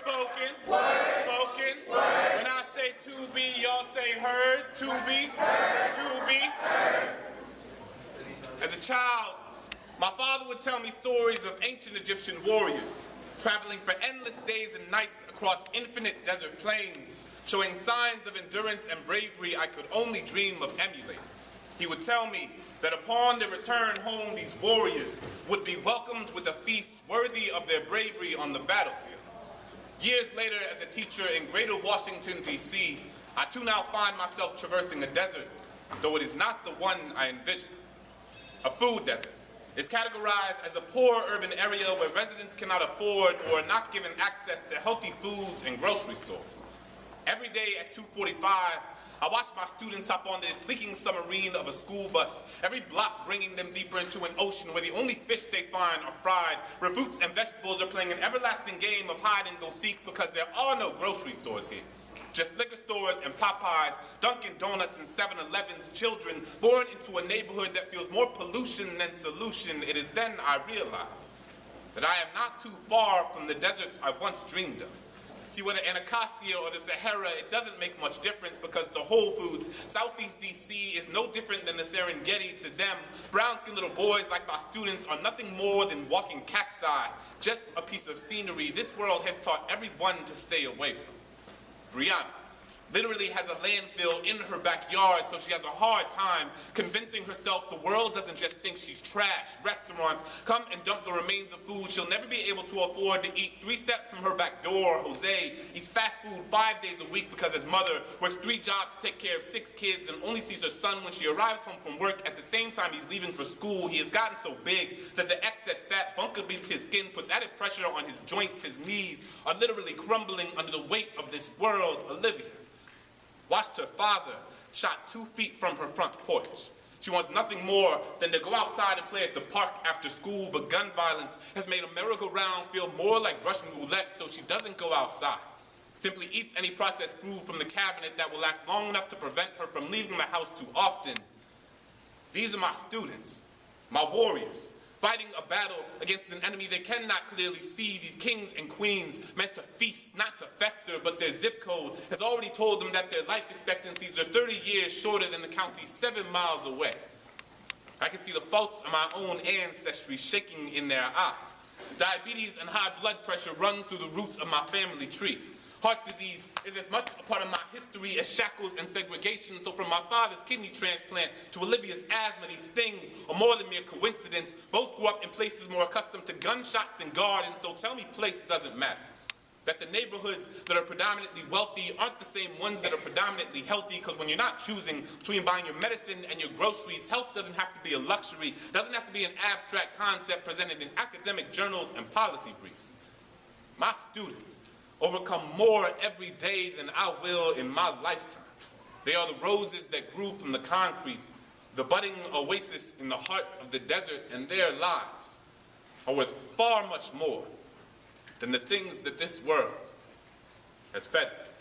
Spoken. Word. Spoken. Word. When I say to be, y'all say heard. To be. Heard. To be. Heard. As a child, my father would tell me stories of ancient Egyptian warriors traveling for endless days and nights across infinite desert plains, showing signs of endurance and bravery I could only dream of emulating. He would tell me that upon their return home, these warriors would be welcomed with a feast worthy of their bravery on the battlefield. Years later, as a teacher in Greater Washington, D.C., I too now find myself traversing a desert, though it is not the one I envisioned. A food desert. It's categorized as a poor urban area where residents cannot afford or are not given access to healthy foods and grocery stores. Every day at 2:45, I watch my students hop on this leaking submarine of a school bus, every block bringing them deeper into an ocean where the only fish they find are fried, where fruits and vegetables are playing an everlasting game of hide and go seek because there are no grocery stores here. Just liquor stores and Popeyes, Dunkin' Donuts and 7-Eleven's, children born into a neighborhood that feels more pollution than solution. It is then I realize that I am not too far from the deserts I once dreamed of. See, whether Anacostia or the Sahara, it doesn't make much difference because to Whole Foods, Southeast DC is no different than the Serengeti to them. Brown-skinned little boys like my students are nothing more than walking cacti, just a piece of scenery this world has taught everyone to stay away from. Brianna literally has a landfill in her backyard, so she has a hard time convincing herself the world doesn't just think she's trash. Restaurants come and dump the remains of food she'll never be able to afford to eat. 3 steps from her back door, Jose eats fast food 5 days a week because his mother works 3 jobs to take care of 6 kids and only sees her son when she arrives home from work. At the same time he's leaving for school, he has gotten so big that the excess fat bunkered beneath his skin puts added pressure on his joints. His knees are literally crumbling under the weight of this world. Olivia watched her father shot 2 feet from her front porch. She wants nothing more than to go outside and play at the park after school, but gun violence has made a merry-go-round feel more like Russian roulette, so she doesn't go outside. Simply eats any processed food from the cabinet that will last long enough to prevent her from leaving the house too often. These are my students, my warriors, fighting a battle against an enemy they cannot clearly see. These kings and queens meant to feast, not to fester, but their zip code has already told them that their life expectancies are 30 years shorter than the county 7 miles away. I can see the faults of my own ancestry shaking in their eyes. Diabetes and high blood pressure run through the roots of my family tree. Heart disease is as much a part of my history as shackles and segregation, so from my father's kidney transplant to Olivia's asthma, these things are more than mere coincidence. Both grew up in places more accustomed to gunshots than gardens, so tell me place doesn't matter. That the neighborhoods that are predominantly wealthy aren't the same ones that are predominantly healthy, because when you're not choosing between buying your medicine and your groceries, health doesn't have to be a luxury, doesn't have to be an abstract concept presented in academic journals and policy briefs. My students overcome more every day than I will in my lifetime. They are the roses that grew from the concrete, the budding oasis in the heart of the desert, and their lives are worth far much more than the things that this world has fed them.